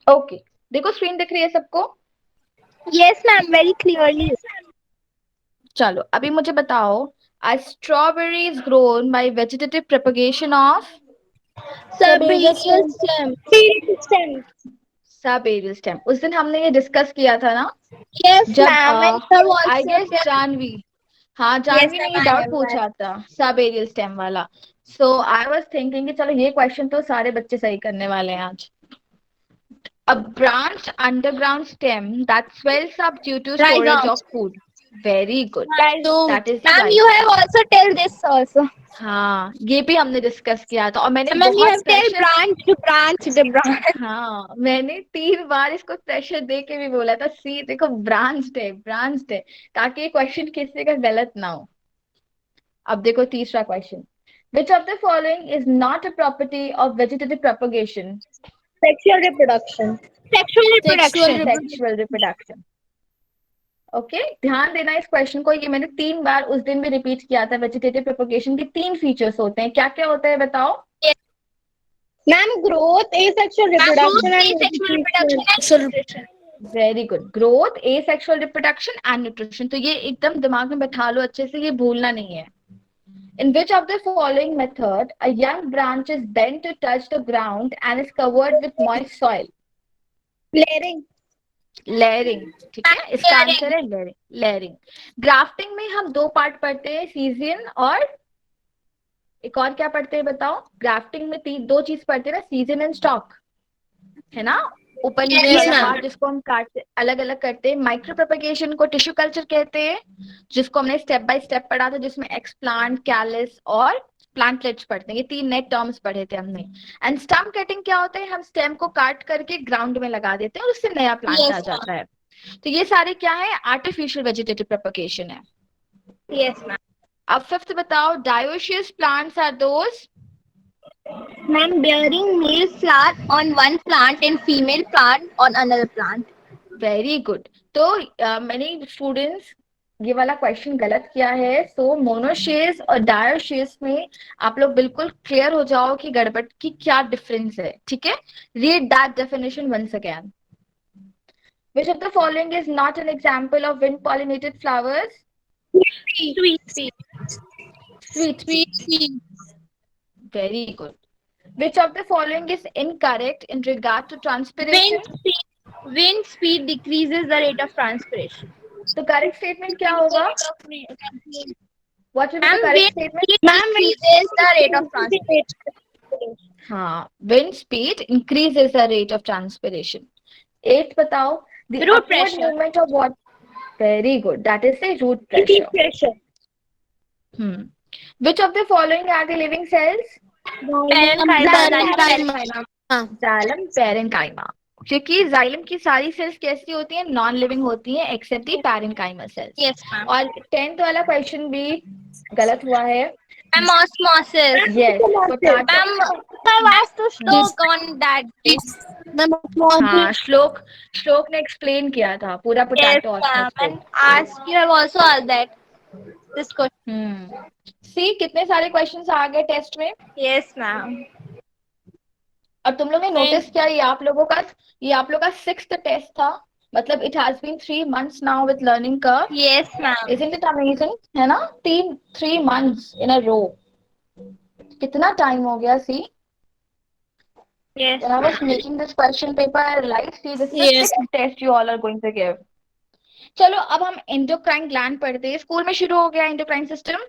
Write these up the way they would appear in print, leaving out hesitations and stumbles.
Okay, देखो screen दिख रही है सबको? Yes, ma'am. Very clearly. चलो अभी मुझे बताओ, a strawberry is grown by vegetative propagation of Subaerial stem. Serial stem. सब एरियल स्टेम। उस दिन हमने ये डिस्कस किया था ना, Yes, जब ma'am. And sir I also guess tell. Janvi, हाँ Yes, जानवी ने ma'am. ये I डाउट remember. पूछा था सब एरियल स्टेम वाला। सो आई वाज थिंकिंग कि चलो ये क्वेश्चन तो सारे बच्चे सही करने वाले हैं आज। A branch underground stem that swells up due to storage of Rhizomes. food. Very good. Rhizomes. That is Ma'am, right. you have also tell this also. हाँ ये भी हमने डिस्कस किया था, और मैंने Ma'am, you बहुत have tell pressure, branch to branch the branch. हाँ मैंने 3 बार इसको प्रेशर दे के भी बोला था, सी देखो ब्रांच्ड है, ब्रांच्ड है, ताकि ये क्वेश्चन किसी का गलत ना हो। अब देखो तीसरा question, which of the following is not a property of vegetative propagation? Sexual reproduction. Sexual Sexual reproduction. reproduction. Sexual reproduction। Okay ध्यान देना इस क्वेश्चन को, ये मैंने 3 बार उस दिन भी रिपीट किया था। वेजिटेटिव प्रोपगेशन के 3 फीचर्स होते हैं, क्या क्या होता है बताओ? Yes. Ma'am, growth, asexual Ma'am, growth, reproduction, and asexual reproduction, nutrition. and nutrition. Very good, growth, asexual reproduction and nutrition. तो ये एकदम दिमाग में बैठा लो अच्छे से, ये भूलना नहीं है। In which of the following method a young branch is bent to touch the ground and is covered with moist soil? Layering. Layering. ठीक है, इसका Clearing. आंसर है लेयरिंग। लेयरिंग। ग्राफ्टिंग में हम 2 पार्ट पढ़ते हैं, सीजन और एक और क्या पढ़ते हैं बताओ? ग्राफ्टिंग में 2 चीज पढ़ते हैं ना, सीजन एंड स्टॉक, है ना? ऊपर नीचे Yes, वाला Yes, ma'am. ma'am. पार्ट जिसको हम काटते अलग अलग करते हैं। माइक्रो प्रोपगेशन को टिश्यू कल्चर कहते हैं, जिसको हमने स्टेप बाय स्टेप पढ़ा था, जिसमें एक्सप्लांट, कैलिस और प्लांटलेट्स पढ़ते हैं। ये 3 नए टर्म्स पढ़े थे हमने। एंड स्टम कटिंग क्या होता है? हम स्टेम को काट करके ग्राउंड में लगा देते हैं और उससे नया प्लांट आ Yes, ma'am. जाता है। तो ये सारे क्या है? आर्टिफिशियल वेजिटेटिव प्रोपगेशन है। Yes, ma'am. अब फिफ्थ बताओ, dioecious plants are those. Ma'am, bearing male flower on one plant and female plant on another plant. Very good. तो मैंने स्टूडेंट्स ये वाला क्वेश्चन गलत किया है, सो मोनोशेस और डायोशेस में आप लोग बिल्कुल क्लियर हो जाओ कि गड़बड़ की क्या डिफरेंस है। ठीक है, read that definition once again. Which of the following is not an example of wind pollinated flowers? Sweet pea. Sweet Sweet pea। pea. Very good. Which of the following is incorrect in regard to transpiration? Wind speed. Wind speed decreases the rate of transpiration. तो correct statement क्या होगा? What will be the Ma'am, correct wind statement? speed decreases the rate of transpiration. हाँ, wind speed increases the rate of transpiration। Eighth बताओ, the Root upward pressure. movement of what? Very good, that is the root Heat pressure। pressure. Which of the following are the living cells? Parenchyma. Xylem, Xylem chyma. parenchyma. Xylem parenchyma. क्योंकि xylem की सारी sales कैसी होती हैं? Non living होती हैं accept दी parenchyma sales. Yes, ma'am. और 10th वाला क्वेश्चन भी गलत हुआ है। Ma'am, osmosis. Yes, potato. Ma'am, I was to This, stoke on that day. ma'am, हाँ, osmosis. श्लोक, श्लोक ने एक्सप्लेन किया था पूरा Yes, पोटैटो ma'am. ऑस्मोस को। And ask you have also asked that this question. सी कितने सारे क्वेश्चंस आ गए टेस्ट में। Yes, ma'am. और तुम लोग ने नोटिस किया, ये आप लोग का 6th टेस्ट था। मतलब it has been 3 months now with learning curve. Yes, ma'am. Isn't it amazing, है ना? 3 months इन अ रो, कितना टाइम हो गया। सी, Yes, when I was ma'am. making this question paper I realized, see this is the Yes. 6th test you all are going to give। चलो अब हम endocrine gland पढ़ते हैं। स्कूल में शुरू हो गया एंडोक्राइन सिस्टम?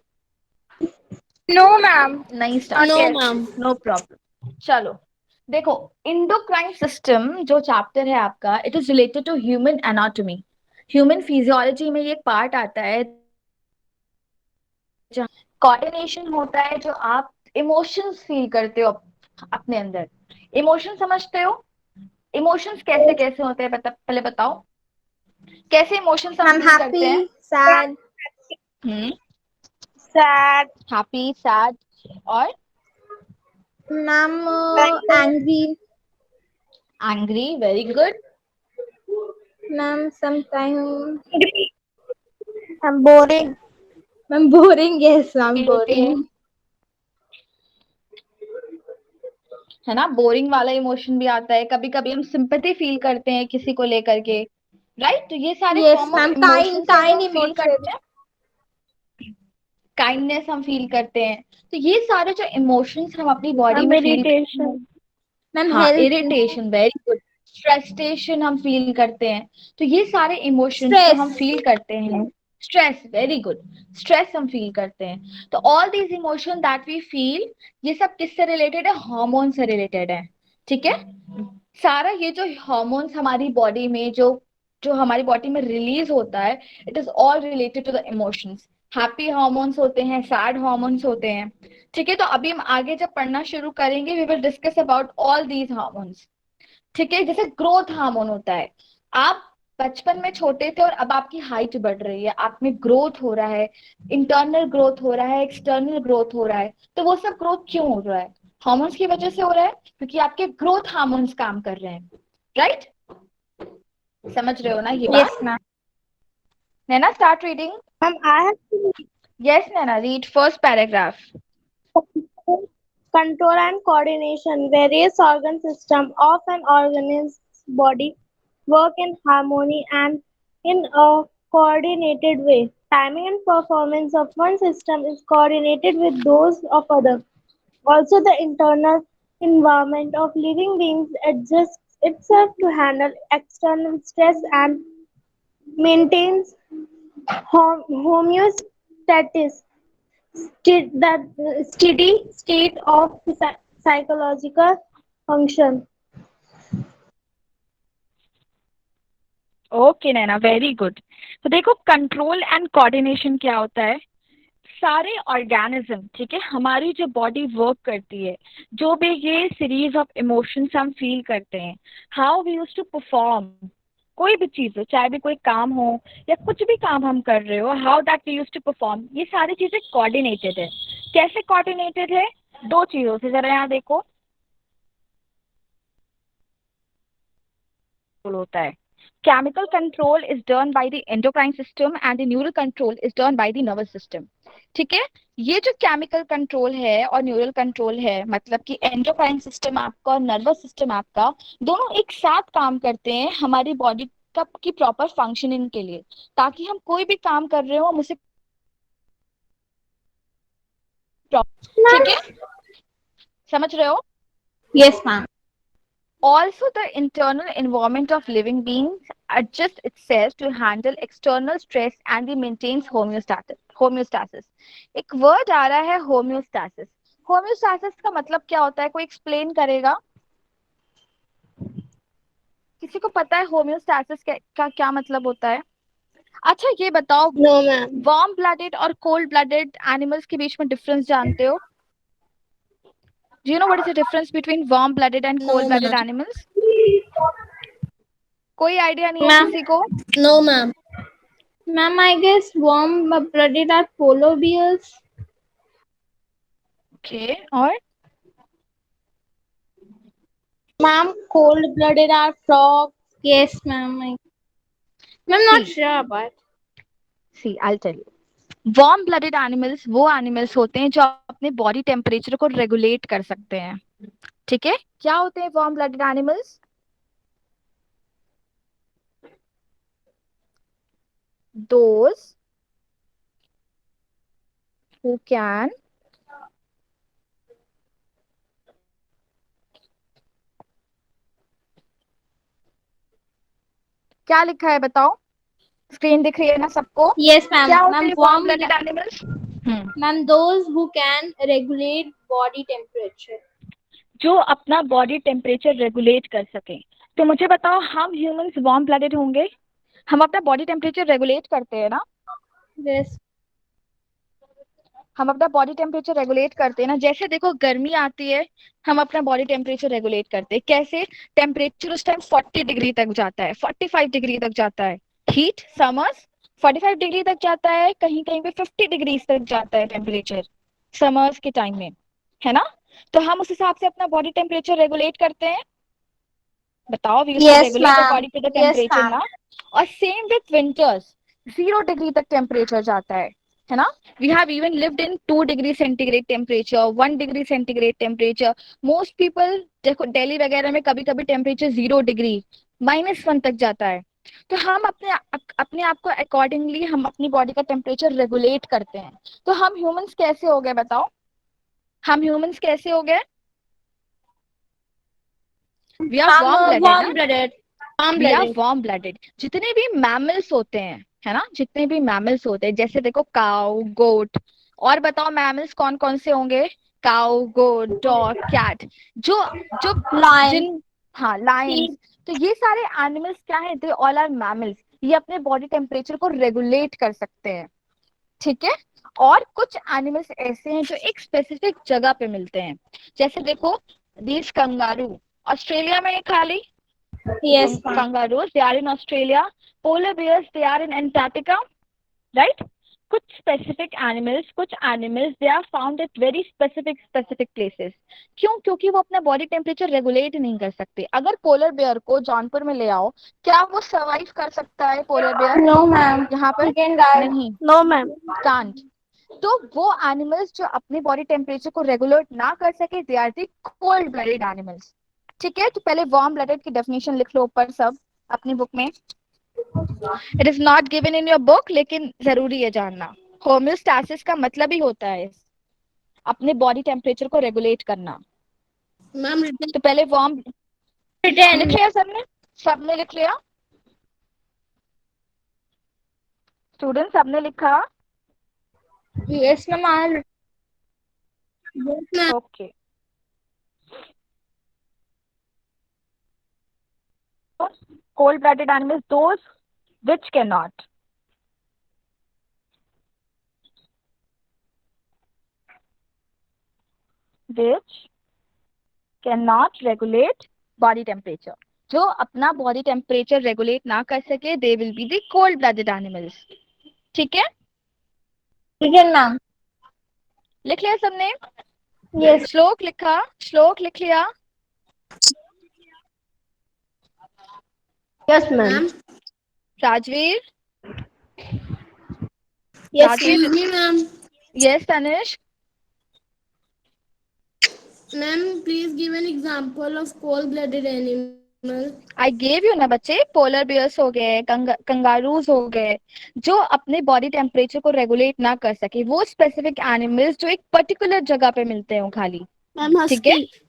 No, ma'am. नहीं Not स्टार्ट No, हुआ? yet. ma'am. No problem. चलो देखो, इंडोक्राइन सिस्टम जो चैप्टर है आपका, it is related to human anatomy. Human physiology में ये पार्ट आता है जहाँ कोऑर्डिनेशन होता है, जो आप इमोशंस फील करते हो अपने अंदर। इमोशन समझते हो? इमोशंस कैसे कैसे होते हैं पहले बताओ, कैसे इमोशंस हम I'm फील करते हैं? happy, sad, हम्म, sad. हैप्पी, सैड और Ma'am, angry. Angry. Very good. Ma'am, sometimes I'm boring. I'm boring. Yes, I'm होती है। boring. है ना, बोरिंग वाला इमोशन भी आता है, कभी कभी हम सिंपैथी फील करते हैं किसी को लेकर के, राइट। तो ये सारे Yes, form of ma'am. Emotions है जो Kind हम फील emotions. करते हैं। काइंडनेस हम फील करते हैं। तो ये सारे जो इमोशंस हम अपनी बॉडी Ma'am, में फील, irritation. Ma'am, हाँ, health. Irritation, very good. Frustration हम फील करते हैं। तो ये सारे इमोशंस जो हम Stress. फील करते हैं, स्ट्रेस, वेरी गुड, स्ट्रेस हम फील करते हैं। तो all these emotion that we feel, ये सब किससे रिलेटेड है? हार्मोन से रिलेटेड है, ठीक है। सारा ये जो हॉर्मोन्स हमारी बॉडी में जो जो हमारी बॉडी में रिलीज होता है, it is all related to the emotions. Happy hormones होते हैं, सैड हॉर्मोन्स होते हैं, ठीक है। तो अभी हम आगे जब पढ़ना शुरू करेंगे, we will discuss about all these hormones, ठीक है। जैसे ग्रोथ हार्मोन होता है, आप बचपन में छोटे थे और अब आपकी हाइट बढ़ रही है, आप में ग्रोथ हो रहा है, इंटरनल ग्रोथ हो रहा है, एक्सटर्नल ग्रोथ हो रहा है। तो वो सब ग्रोथ क्यों हो रहा है? हार्मोन्स की वजह से हो रहा है, क्योंकि आपके ग्रोथ हार्मोन्स काम कर रहे हैं, राइट। समझ रहे हो ना ये Yes, बात? ma'am. Naina, start reading. Ma'am, I have to yes Naina, read first paragraph. control and coordination. Various organ systems of an organism's body work in harmony and in a coordinated way. Timing and performance of one system is coordinated with those of other. Also, the internal environment of living beings adjusts itself to handle external stress and maintains homeostasis, the steady state of psychological function. Okay Naina, very good. तो देखो, control and coordination क्या होता है? सारे organism, ठीक है, हमारी जो बॉडी वर्क करती है, जो भी ये सीरीज ऑफ इमोशंस हम फील करते हैं, how we use to perform, कोई भी चीज हो, चाहे भी कोई काम हो या कुछ भी काम हम कर रहे हो, how that we use to perform, ये सारी चीजें कोऑर्डिनेटेड है। कैसे कोऑर्डिनेटेड है? दो चीजों से, जरा यहाँ देखो, होता है। Chemical control is done by the endocrine system and the neural control is done by the nervous system, ठीक है। ये जो केमिकल कंट्रोल है और न्यूरल कंट्रोल है, मतलब कि एंडोक्राइन सिस्टम आपका और नर्वस सिस्टम आपका, दोनों एक साथ काम करते हैं हमारी बॉडी का की प्रॉपर फंक्शनिंग के लिए, ताकि हम कोई भी काम कर रहे हो हम उसे, ठीक है, Ma'am? समझ रहे हो? Yes, ma'am. Also, the internal environment of living beings adjusts itself to handle external stress and the maintains homeostasis. Homeostasis. एक वर्ड आ रहा है, होम्योस्टैसिस। होम्योस्टैसिस का मतलब क्या होता है? कोई एक्सप्लेन करेगा? किसी को पता है होम्योस्टैसिस का क्या मतलब होता है? अच्छा ये बताओ, No, ma'am. वार्म ब्लडेड और कोल्ड ब्लडेड एनिमल्स के बीच में डिफरेंस जानते हो? Do you know what is the difference between warm blooded and cold No, blooded ma'am. Animals? कोई आइडिया नहीं है Ma'am. किसी को? No, ma'am. Ma'am, I guess warm-blooded are polar bears. Okay, और Ma'am, cold-blooded are frogs. Yes, ma'am. I'm see not sure, but see I tell you, warm blooded animals वो animals होते हैं जो अपने बॉडी टेम्परेचर को regulate कर सकते हैं, ठीक है। क्या होते हैं warm blooded animals? Those who can क्या लिखा है बताओ, स्क्रीन दिख रही है ना सबको? yes, क्या ma'am. होते Ma'am, हैं warm blooded animals? ma'am, those who can regulate body temperature. जो अपना बॉडी टेम्परेचर रेगुलेट कर सके। तो मुझे बताओ, हम ह्यूमंस वार्म ब्लडेड होंगे? हम अपना बॉडी टेम्परेचर रेगुलेट करते हैं ना? Yes. हम अपना बॉडी टेम्परेचर रेगुलेट करते हैं ना। जैसे देखो, गर्मी आती है, हम अपना बॉडी टेम्परेचर रेगुलेट करते हैं कैसे? टेम्परेचर उस टाइम 40 डिग्री तक जाता है, 45 डिग्री तक जाता है। हीट समर्स 45 डिग्री तक जाता है, कहीं कहीं पे 50 डिग्री तक जाता है टेम्परेचर समर्स के टाइम में, है ना। तो हम उस हिसाब से अपना बॉडी टेम्परेचर रेगुलेट करते हैं। बताओ, we use to Yes, regulate the ma'am. Body to the Yes, temperature ma'am. ना। और सेम विथ विंटर्स, 0 डिग्री तक टेम्परेचर जाता है, है ना. We have even lived in 2 degree centigrade temperature, 1 degree centigrade temperature. Most people देखो दिल्ली वगैरह में कभी कभी टेम्परेचर 0 डिग्री, -1 तक जाता है. तो हम अपने आप को अकॉर्डिंगली हम अपनी बॉडी का टेम्परेचर रेगुलेट करते हैं. तो हम ह्यूमंस कैसे हो गए बताओ, हम ह्यूमंस कैसे हो गए? वी आर वार्म ब्लडेड ना, warm blooded. Warm we are blooded. Warm blooded. जितने भी मैमल्स होते हैं, है ना, जितने भी मैमल्स होते हैं, जैसे देखो काउ, गोट, और बताओ मैमल्स कौन कौन से होंगे? काउ, गोट, डॉग, कैट, जो जो Lion. जिन, हाँ लायंस. Sheep. तो ये सारे एनिमल्स क्या है? They all are mammals. ये अपने बॉडी टेम्परेचर को रेगुलेट कर सकते हैं. ठीक है. और कुछ एनिमल्स ऐसे हैं जो एक स्पेसिफिक जगह पे मिलते हैं. जैसे देखो दीज कंगारू, ऑस्ट्रेलिया में है खाली. Yes, ma'am. Kangaroos, they are in Australia. Polar bears, they are in Antarctica, right? कुछ स्पेसिफिक एनिमल्स, कुछ animals they are found at very specific places. क्यों? क्योंकि वो अपना बॉडी टेम्परेचर रेगुलेट नहीं कर सकते. अगर पोलर बेयर को जौनपुर में ले आओ, क्या वो सर्वाइव कर सकता है पोलर बेयर No, ma'am. यहाँ He पर? can die. नहीं, No, ma'am. कांट. तो वो एनिमल्स जो अपने बॉडी टेम्परेचर को रेगुलेट ना कर सके, they are the cold blooded animals. ठीक है. तो पहले वार्म ब्लडेड की डेफिनेशन लिख लो ऊपर सब अपनी बुक में. It is not given in your book, लेकिन जरूरी है जानना. होम्योस्टैसिस का मतलब ही होता है अपने बॉडी टेम्परेचर को रेगुलेट करना. Ma'am, तो पहले वार्म written. लिख लिया सबने, सबने लिख लिया स्टूडेंट, सबने लिखा? Yes, ma'am. Yes, ma'am. Okay. cold blooded animals, those which cannot regulate body temperature. जो अपना बॉडी टेम्परेचर रेगुलेट ना कर सके, they will be the cold blooded animals. ठीक है. Written, ma'am. लिख लिया सबने? Yes. श्लोक लिखा? श्लोक लिख लिया? Yes, ma'am. Rajveer? Yes, Rajveer? excuse me, ma'am. Yes Tanishk? Ma'am, please give an example of cold-blooded animal. I gave you ना बच्चे. पोलर बियर्स हो गए, कंगारूज हो गए, जो अपने बॉडी टेम्परेचर को रेगुलेट ना कर सके. वो स्पेसिफिक एनिमल्स जो एक पर्टिकुलर जगह पे मिलते हो खाली. Ma'am, ठीक है. husky.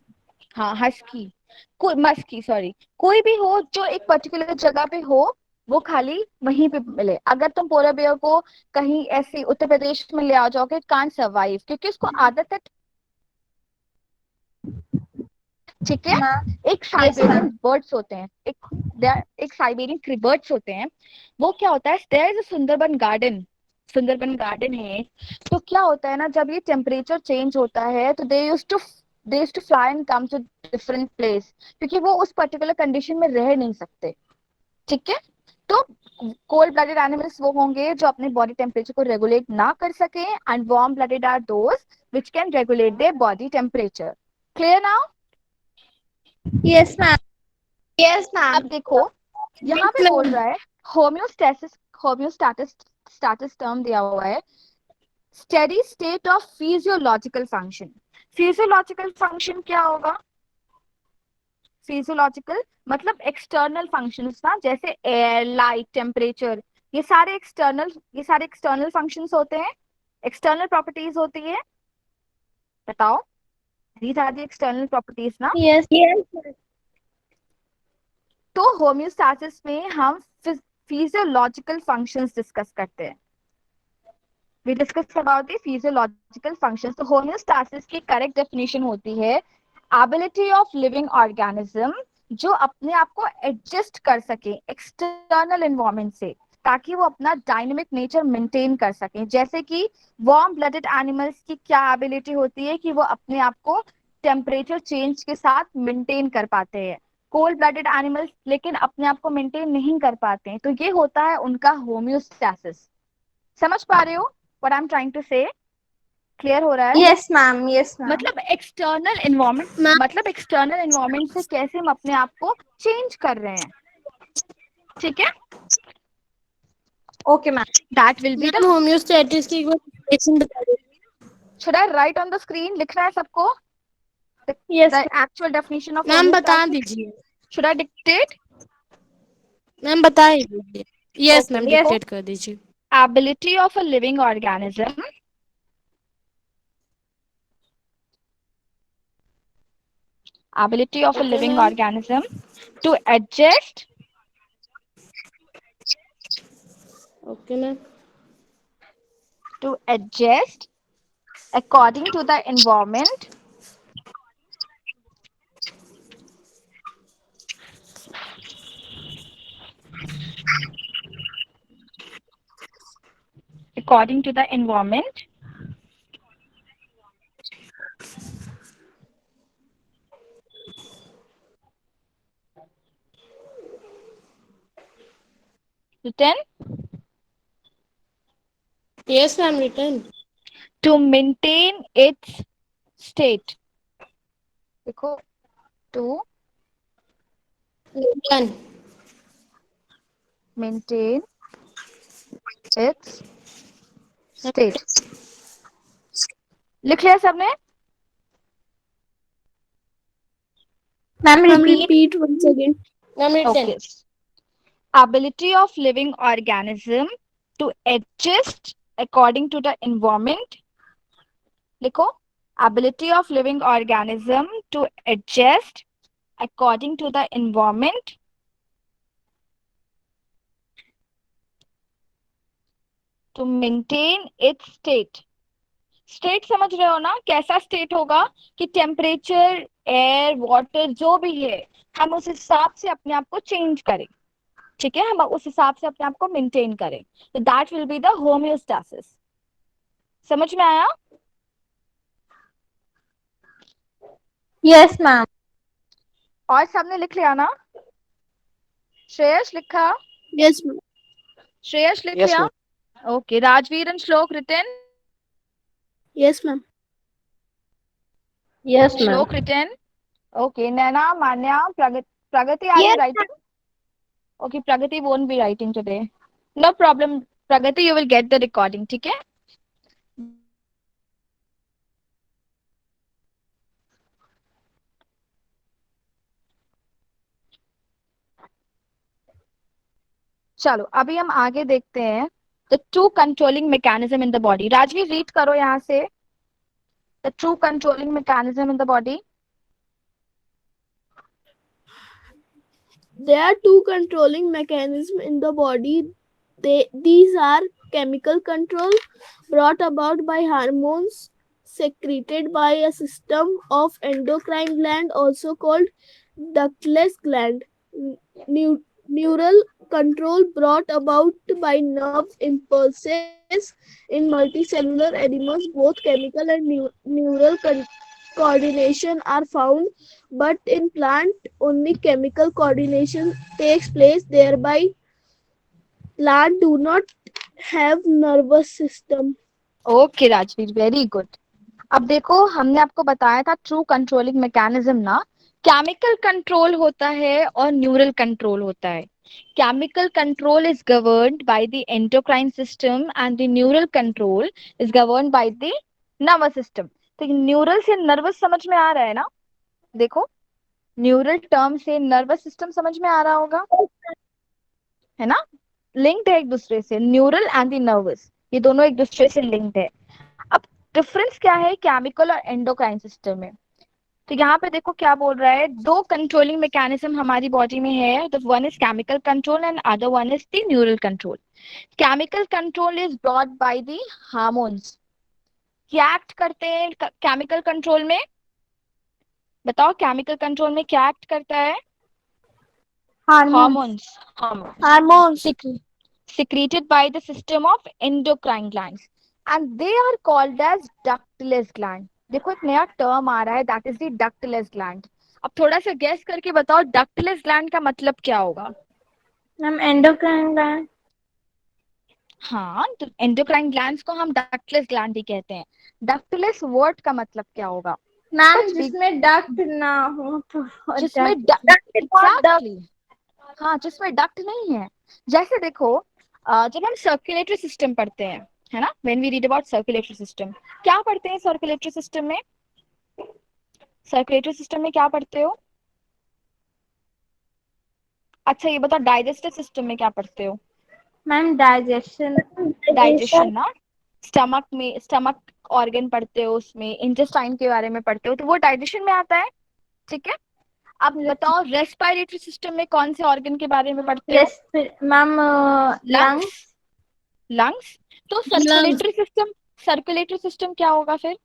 हाँ हस्की, कोई मस्की, सॉरी, कोई भी हो जो एक पर्टिकुलर जगह पे हो, वो खाली वहीं पे मिले. अगर तुम पोलर बियर को कहीं ऐसे उत्तर प्रदेश में ले आ जाओगे, कांट सर्वाइव, क्योंकि उसको आदत है. ठीक है. Ma'am. एक साइबेरियन बर्ड्स होते हैं, एक साइबेरियन बर्ड्स होते हैं. वो क्या होता है, there is a Sundarban garden, Sundarban garden है. तो क्या होता है ना, जब ये टेम्परेचर चेंज होता है, तो they used to fly and come to different place, क्योंकि वो उस पर्टिकुलर कंडीशन में रह नहीं सकते. ठीक है. तो कोल्ड ब्लडेड एनिमल्स वो होंगे जो अपने बॉडी टेम्परेचर को रेगुलेट ना कर सके, and warm blooded are those which can regulate their body temperature. Clear now? Yes, ma'am. Yes, अब ma'am. देखो यहाँ पे Yes, बोल ma'am. रहा है होम्योस्टैसिस, होम्योस्टैटिस स्टैटिस टर्म दिया हुआ है, steady state of physiological function. Physiological function क्या होगा? फिजियोलॉजिकल मतलब एक्सटर्नल फंक्शंस ना, जैसे एयर, लाइट, टेम्परेचर, ये सारे एक्सटर्नल फंक्शंस होते हैं, एक्सटर्नल प्रॉपर्टीज होती है. बताओ, these are the external properties ना. Yes. Yes. तो होम्योस्टैसिस में हम फिजियोलॉजिकल फंक्शंस डिस्कस करते हैं. We discussed about the physiological functions. तो homeostasis की करेक्ट डेफिनेशन होती है ability of living organism जो अपने आप को एडजस्ट कर सके एक्सटर्नल एनवायरनमेंट से, ताकि वो अपना डायनेमिक नेचर मेंटेन कर सके. जैसे कि वार्म ब्लडेड एनिमल्स की क्या एबिलिटी होती है कि वो अपने आप को टेम्परेचर चेंज के साथ मेंटेन कर पाते हैं. कोल्ड ब्लडेड एनिमल्स लेकिन अपने आप को मेंटेन नहीं कर पाते हैं. तो ये होता है उनका होम्योस्टैसिस. समझ पा रहे हो what I'm trying to say? Clear हो रहा है? Yes, ma'am. Yes, ma'am. मतलब एक्सटर्नल एनवायरनमेंट, Ma'am. मतलब एक्सटर्नल एनवायरनमेंट से कैसे हम अपने आप को चेंज कर रहे हैं. ठीक है. Okay, ma'am. That will be the, ma'am homeostasis की एक बार definition बता दीजिए। should I write on the screen? लिखना है सबको? The, Yes, the actual definition of ma'am बता homeostasis. दीजिए। Should I dictate? मैम बता ही दीजिए। Yes Okay, ma'am yes, dictate कर दीजिए। ability of a living organism, ability of a okay living ma'am. organism to adjust, okay ma'am. to adjust according to the environment, according to the environment, written, yes ma'am written. to maintain its state. देखो, to written. maintain its state. लिख लिया सबने? ma'am. Ma'am Repeat. Repeat once again. Ma'am written. Okay. Ability of living organism to adjust according to the environment. लिखो, ability of living organism to adjust according to the environment, to maintain its state. State समझ रहे हो ना? कैसा state होगा कि temperature, air, water जो भी है, हम उस हिसाब से अपने आप को चेंज करें। ठीक है, हम उस हिसाब से अपने आप को मेंटेन करें। तो that will be the homeostasis. समझ में आया? Yes, ma'am. और सबने लिख लिया ना? श्रेयस लिखा? Yes ma'am. श्रेयस लिख Yes, लिया? ma'am. Okay, Rajveer and Shlok written? Yes ma'am. Yes, ma'am. Shlok written? Okay, Naina, Manya, Pragati, are you Yes, writing? Okay, Pragati won't be writing today. No problem, Pragati, you will get the recording, ठीक है? चलो अभी हम आगे देखते हैं। The true controlling mechanism in the body. Rajveer read करो यहाँ से, the true controlling mechanism in the body. There are two controlling mechanisms in the body. These are chemical control brought about by hormones secreted by a system of endocrine gland, also called ductless gland. Neural control brought about by nerve impulses in multicellular animals. Both chemical and neural coordination are found, but in plant only chemical coordination takes place, thereby plant do not have nervous system. Okay Rajveer, very good. अब देखो, हमने आपको बताया था true controlling mechanism ना, chemical control होता है और न्यूरल कंट्रोल होता है। Chemical control is governed by the endocrine system and the neural control is governed by the nervous system. तो न्यूरल से नर्वस समझ में आ रहा है ना? देखो, न्यूरल टर्म से नर्वस सिस्टम समझ में आ रहा होगा, है ना? लिंक्ड है एक दूसरे से, न्यूरल एंड द नर्वस, ये दोनों एक दूसरे से लिंक्ड है। अब डिफरेंस क्या है केमिकल और एंडोक्राइन सिस्टम में? तो यहाँ पे देखो क्या बोल रहा है, दो कंट्रोलिंग मैकेनिज्म हमारी बॉडी में है, the one is chemical control and other one is the neural control. Chemical control is brought by the hormones. क्या एक्ट करते हैं केमिकल कंट्रोल में? बताओ, केमिकल कंट्रोल में क्या एक्ट करता है? hormones. Hormones secreted by the system of endocrine glands, and they are called as ductless gland. देखो एक नया टर्म आ रहा है, that is the ductless gland. अब थोड़ा सा गैस करके बताओ डक्टलेस ग्लैंड का मतलब क्या होगा? Ma'am, endocrine gland. हाँ, तो एंडोक्राइन ग्लैंड्स को हम डक्टलेस ग्लैंड ही कहते हैं। डक्टलेस वर्ड का मतलब क्या होगा? मैम, कुछ भी जिसमें डक्ट ना हो तो जिसमें duct. एग्जैक्टली, हाँ, जिसमें डक्ट नहीं है। जैसे देखो, जब हम सर्कुलेटरी सिस्टम पढ़ते हैं, है ना, when we read about circulatory system, क्या पढ़ते हैं सर्कुलेटरी सिस्टम में? सर्कुलेटरी सिस्टम में क्या पढ़ते हो? अच्छा ये बताओ, डाइजेस्टिव सिस्टम में क्या पढ़ते हो? Ma'am digestion. डाइजेशन ना, स्टमक में, स्टमक ऑर्गन पढ़ते हो, उसमें इंटेस्टाइन के बारे में पढ़ते हो, तो वो डाइजेशन में आता है। ठीक है, अब बताओ रेस्पिरेटरी सिस्टम में कौन से ऑर्गन के बारे में पढ़ते हो? Ma'am lungs. लंग्स। लंग्स। तो lungs, circulatory system, circulatory system क्या होगा फिर?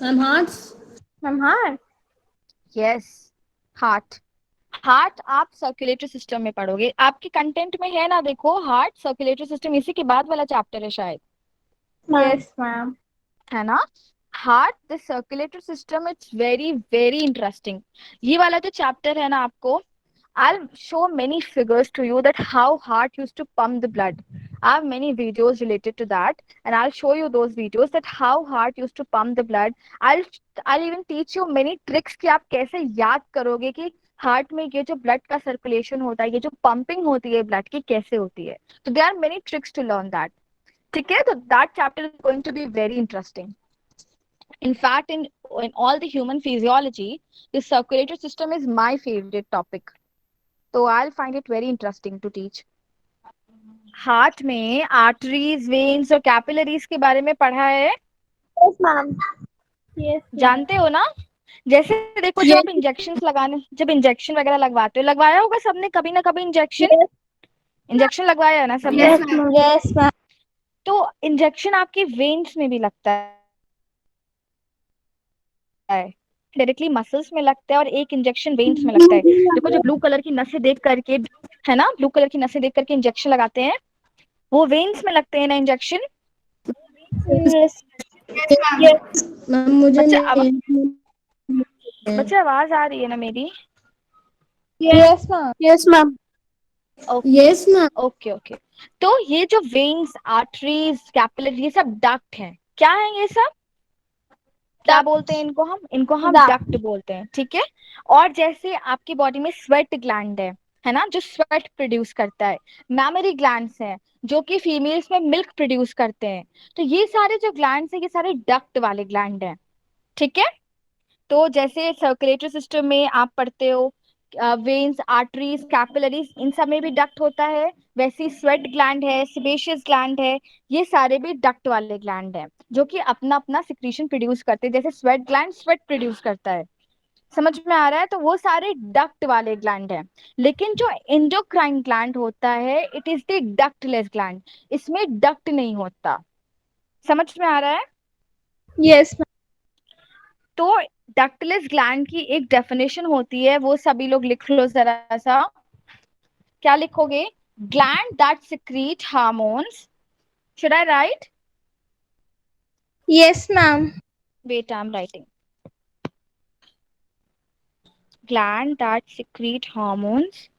and hearts. Ma'am heart. Yes, heart. Heart आप सर्कुलेटरी सिस्टम में पढ़ोगे, आपके कंटेंट में है ना, देखो हार्ट सर्कुलेटरी सिस्टम इसी के बाद वाला चैप्टर है शायद, यस मैम। है ना। Heart the circulatory system, it's very very interesting. ये वाला जो चैप्टर है ना आपको, I'll show many figures to you that how heart used to pump the blood. I have many videos related to that, and I'll show you those videos that how heart used to pump the blood. I'll I'll even teach you many tricks कि आप कैसे याद करोगे कि heart में ये जो blood का सर्कुलेशन होता है, ये जो पंपिंग होती है ब्लड की, कैसे होती है। तो there are many tricks to learn that. ठीक है, तो that chapter is going to be very interesting. In fact, in all the human physiology, the circulatory system is my favorite topic. So I'll find it very interesting to teach. Heart में arteries, veins और capillaries के बारे में पढ़ा है, yes ma'am. Yes ma'am. जानते हो ना। जैसे देखो, जब आप इंजेक्शन लगाने, जब इंजेक्शन वगैरह लगवाते हो, लगवाया होगा सबने कभी ना कभी इंजेक्शन, यस। इंजेक्शन लगवाया है ना सबने। Yes ma'am. Yes ma'am. तो इंजेक्शन आपके वेन्स में भी लगता है, डायरेक्टली मसल्स में लगता है और एक इंजेक्शन वेन्स में लगता है। देखो जो ब्लू कलर की नसें देख करके, है ना, ब्लू कलर की नसें देख करके इंजेक्शन लगाते हैं, वो वेन्स में लगते हैं ना इंजेक्शन। यस। Yes, मैम मुझे बच्चे अब, नहीं। बच्चे आवाज आ रही है ना मेरी? Yes ma'am. Yes, ma'am. Okay, Yes, ma'am. Okay okay. तो ये जो वेन्स, आर्टरीज, कैपिलरी, ये सब डक्ट हैं, क्या है ये सब? क्या बोलते हैं इनको? हम इनको हम डक्ट बोलते हैं, ठीक है। और जैसे आपकी बॉडी में स्वेट ग्लैंड है ना, जो स्वेट प्रोड्यूस करता है, मैमरी ग्लैंड्स हैं जो कि फीमेल्स में मिल्क प्रोड्यूस करते हैं। तो ये सारे जो ग्लैंड्स हैं, ये सारे डक्ट वाले ग्लैंड हैं, ठीक है। तो जैसे सर्कुलेटरी सिस्टम में आप पढ़ते हो वेन्स, आर्टरीज, कैपिलरीज, इन सब में भी डक्ट होता है। वैसे स्वेट ग्लैंड है, सेबेशियस ग्लैंड है, ये सारे भी डक्ट वाले ग्लैंड हैं जो कि अपना अपना सिक्रीशन प्रोड्यूस करते हैं। जैसे स्वेट ग्लैंड स्वेट प्रोड्यूस करता है, समझ में आ रहा है, तो वो सारे डक्ट वाले ग्लैंड हैं। लेकिन जो एंडोक्राइन ग्लैंड होता है, it is the ductless gland, इसमें डक्ट नहीं होता। समझ में आ रहा है? Yes ma'am. तो डक्टलेस ग्लैंड की एक डेफिनेशन होती है, वो सभी लोग लिख लो जरा सा। क्या लिखोगे? Gland that secrete hormones. Should I write? Yes ma'am. Wait, I am writing. Gland that secrete hormones.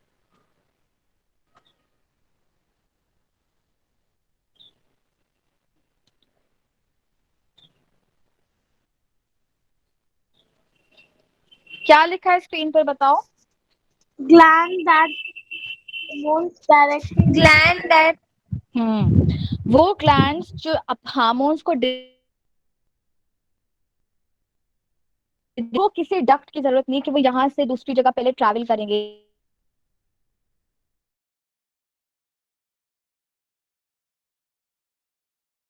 क्या लिखा है स्क्रीन पर, बताओ। Gland that moves directly. Gland that वो ग्लैंड्स जो हार्मोन्स को वो किसी डक्ट की जरूरत नहीं कि वो यहाँ से दूसरी जगह पहले ट्रैवल करेंगे,